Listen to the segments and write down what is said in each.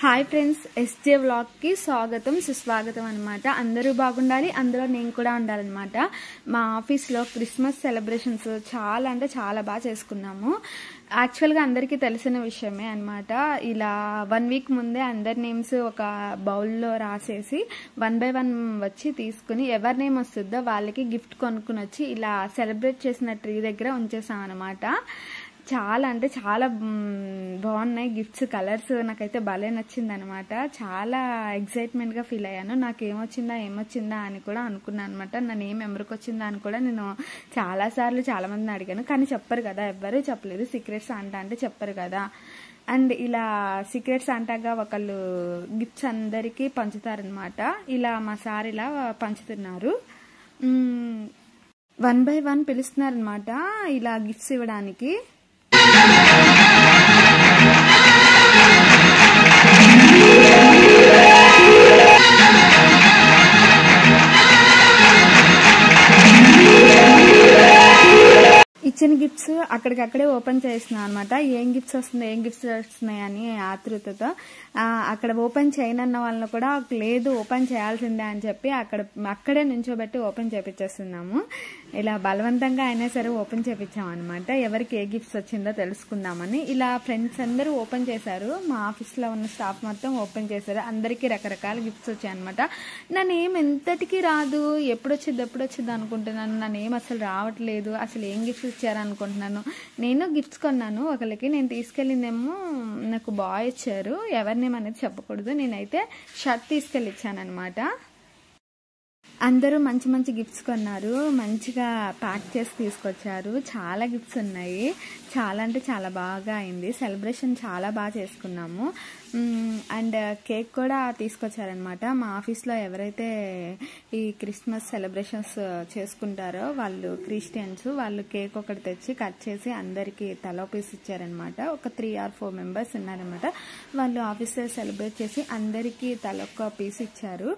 Hi friends, SJ వ్లాగ్కి స్వాగతం సుస్వాగతం అనమాట. అందరూ బాగుండాలి, అందులో నేను కూడా ఉండాలన్నమాట. మా ఆఫీస్లో క్రిస్మస్ సెలబ్రేషన్స్ చాలా అంటే చాలా బాగా చేసుకున్నాము. యాక్చువల్గా అందరికీ తెలిసిన విషయమే అనమాట. ఇలా 1 వీక్ ముందే అందరి నేమ్స్ ఒక బౌల్లో రాసేసి 1 by 1 వచ్చి తీసుకుని ఎవరి నేమ్ వస్తుందో వాళ్ళకి గిఫ్ట్ కొనుక్కుని వచ్చి ఇలా సెలబ్రేట్ చేసిన ట్రీ దగ్గర ఉంచేసాం అనమాట. చాలా అంటే చాలా బాగున్నాయి గిఫ్ట్స్, కలర్స్ నాకైతే భలే నచ్చింది అనమాట. చాలా ఎక్సైట్మెంట్గా ఫీల్ అయ్యాను. నాకు ఏమొచ్చిందా అని కూడా అనుకున్నాను అనమాట. నా నేమ్ ఎవరికి వచ్చిందా అని కూడా నేను చాలాసార్లు చాలామందిని అడిగాను, కానీ చెప్పరు కదా, ఎవ్వరూ చెప్పలేదు. సీక్రెట్ శాంటా అంటే చెప్పరు కదా. అండ్ ఇలా సీక్రెట్ శాంటాగా ఒకళ్ళు గిఫ్ట్స్ అందరికీ పంచుతారనమాట. ఇలా మా సార్ ఇలా పంచుతున్నారు. 1 by 1 పిలుస్తున్నారనమాట ఇలా గిఫ్ట్స్ ఇవ్వడానికి. ఇచ్చిన గిఫ్ట్స్ అక్కడికక్కడే ఓపెన్ చేస్తున్నాను అనమాట. ఏం గిఫ్ట్స్ వస్తున్నాయి అని ఆతృతతో. అక్కడ ఓపెన్ చేయనన్న వాళ్ళని కూడా లేదు ఓపెన్ చేయాల్సిందే అని చెప్పి అక్కడే నుంచోబెట్టి ఓపెన్ చేపించేస్తున్నాము. ఇలా బలవంతంగా అయినా సరే ఓపెన్ చేపించామన్నమాట. ఎవరికి ఏ గిఫ్ట్స్ వచ్చిందో తెలుసుకుందామని. ఇలా ఫ్రెండ్స్ అందరూ ఓపెన్ చేశారు. మా ఆఫీస్లో ఉన్న స్టాఫ్ మొత్తం ఓపెన్ చేశారు. అందరికీ రకరకాల గిఫ్ట్స్ వచ్చాయన్నమాట. నా నేమ్ ఎంతటికి రాదు, ఎప్పుడొచ్చింది అనుకుంటున్నాను. నా నేమ్ అసలు రావట్లేదు. అసలు ఏం గిఫ్ట్స్ ఇచ్చారనుకుంటున్నాను. నేను గిఫ్ట్స్ కొన్నాను ఒకరికి. నేను తీసుకెళ్ళిందేమో నాకు బాయ్ ఇచ్చారు. ఎవరి నేమ్ అనేది చెప్పకూడదు. నేనైతే షర్ట్ తీసుకెళ్ళి ఇచ్చాను అనమాట. అందరూ మంచి మంచి గిఫ్ట్స్ కొన్నారు, మంచిగా ప్యాక్ చేసి తీసుకొచ్చారు. చాలా గిఫ్ట్స్ ఉన్నాయి. చాలా అంటే చాలా బాగా అయింది. సెలబ్రేషన్ చాలా బాగా చేసుకున్నాము. అండ్ కేక్ కూడా తీసుకొచ్చారనమాట. మా ఆఫీస్లో ఎవరైతే ఈ క్రిస్మస్ సెలబ్రేషన్స్ చేసుకుంటారో వాళ్ళు క్రిస్టియన్స్, వాళ్ళు కేక్ ఒకటి తెచ్చి కట్ చేసి అందరికీ తలో పీస్ ఇచ్చారనమాట. ఒక 3 or 4 members ఉన్నారనమాట. వాళ్ళు ఆఫీస్లో సెలబ్రేట్ చేసి అందరికీ తలొక్క పీస్ ఇచ్చారు.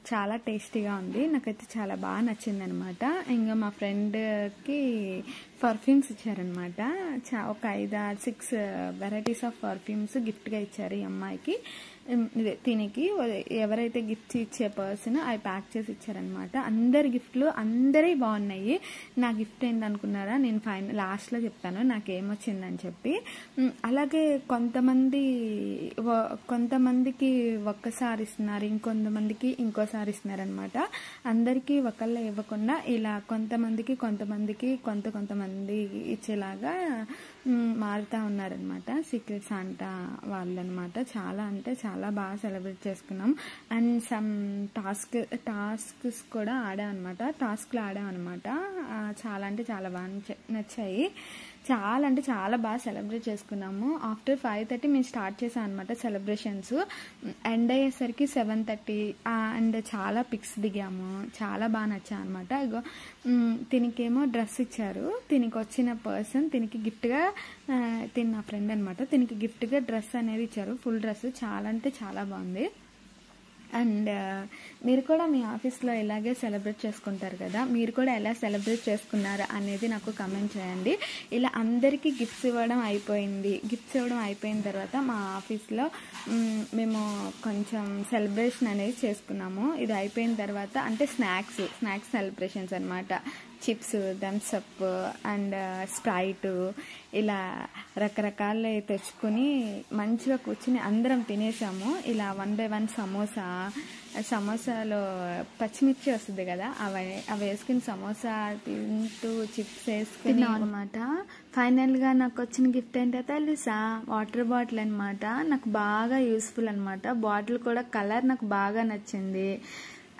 చాలా టేస్టీగా ఉంది. నాకైతే చాలా బాగా నచ్చింది అనమాట. ఇంకా మా ఫ్రెండ్కి పర్ఫ్యూమ్స్ ఇచ్చారనమాట. ఒక 5 or 6 వెరైటీస్ ఆఫ్ పర్ఫ్యూమ్స్ గిఫ్ట్గా ఇచ్చారు ఈ అమ్మాయికి. తినికి ఎవరైతే గిఫ్ట్ ఇచ్చే పర్సన్ అవి ప్యాక్ చేసి ఇచ్చారనమాట. అందరి గిఫ్ట్లు అందరి బాగున్నాయి. నా గిఫ్ట్ ఏంటనుకున్నారా, నేను లాస్ట్లో చెప్తాను నాకేమొచ్చిందని చెప్పి. అలాగే కొంతమందికి ఒక్కసారి ఇస్తున్నారు, ఇంకొంతమందికి ఇంకోసారి ఇస్తున్నారనమాట. అందరికీ ఒకళ్ళే ఇవ్వకుండా ఇలా కొంతమందికి కొంతమంది ఇచ్చేలాగా మారుతూ ఉన్నారనమాట. సీక్రెట్ శాంటా వాళ్ళనమాట. చాలా అంటే చాలా బాగా సెలబ్రేట్ చేసుకున్నాం. అండ్ సమ్ టాస్క్స్ కూడా ఆడామన్నమాట. టాస్క్లు ఆడామన్నమాట. చాలా అంటే చాలా బాగా నచ్చాయి. చాలా అంటే చాలా బాగా సెలబ్రేట్ చేసుకున్నాము. ఆఫ్టర్ 5:30 మేము స్టార్ట్ చేసాం అనమాట సెలబ్రేషన్స్. ఎండ్ అయ్యేసరికి 7:30. అండ్ చాలా పిక్స్ దిగాము. చాలా బాగా నచ్చాయి అనమాట. ఇగో తినికేమో డ్రెస్ ఇచ్చారు. తినికి వచ్చిన పర్సన్ తినికి గిఫ్ట్గా, నా ఫ్రెండ్ అనమాట, తినికి గిఫ్ట్గా డ్రెస్ అనేది ఇచ్చారు. Full dress. చాలా అంటే చాలా బాగుంది. అండ్ మీరు కూడా మీ ఆఫీస్లో ఇలాగే సెలబ్రేట్ చేసుకుంటారు కదా, మీరు కూడా ఎలా సెలబ్రేట్ చేసుకున్నారు అనేది నాకు కమెంట్ చేయండి. ఇలా అందరికీ గిఫ్ట్స్ ఇవ్వడం అయిపోయిన తర్వాత మా ఆఫీస్లో మేము కొంచెం సెలబ్రేషన్ అనేది చేసుకున్నాము. ఇది అయిపోయిన తర్వాత అంటే స్నాక్స్ సెలబ్రేషన్స్ అనమాట. చిప్స్, థమ్స్అప్ అండ్ స్ప్రైట్ ఇలా రకరకాలు తెచ్చుకొని మంచిగా కూర్చుని అందరం తినేసాము. ఇలా 1 by 1 సమోసాలో పచ్చిమిర్చి వస్తుంది కదా, అవి వేసుకుని సమోసా తింటూ చిప్స్ వేసుకుని అనమాట. ఫైనల్గా నాకు వచ్చిన గిఫ్ట్ ఏంటో తెలుసా, వాటర్ బాటిల్ అనమాట. నాకు బాగా యూస్ఫుల్ అనమాట. బాటిల్ కూడా కలర్ నాకు బాగా నచ్చింది.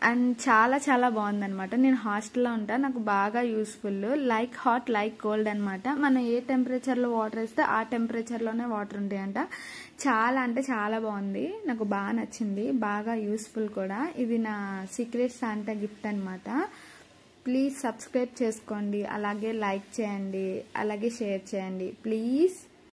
అండ్ చాలా చాలా బాగుందనమాట. నేను హాస్టల్లో ఉంటా, నాకు బాగా useful. Like hot like cold అనమాట. మనం ఏ టెంపరేచర్లో వాటర్ వేస్తే ఆ టెంపరేచర్లోనే వాటర్ ఉంటాయంట. చాలా అంటే చాలా బాగుంది. నాకు బాగా నచ్చింది, బాగా యూస్ఫుల్ కూడా. ఇది నా సీక్రెట్ శాంటా గిఫ్ట్ అనమాట. ప్లీజ్ సబ్స్క్రైబ్ చేసుకోండి, అలాగే లైక్ చేయండి, అలాగే షేర్ చేయండి ప్లీజ్.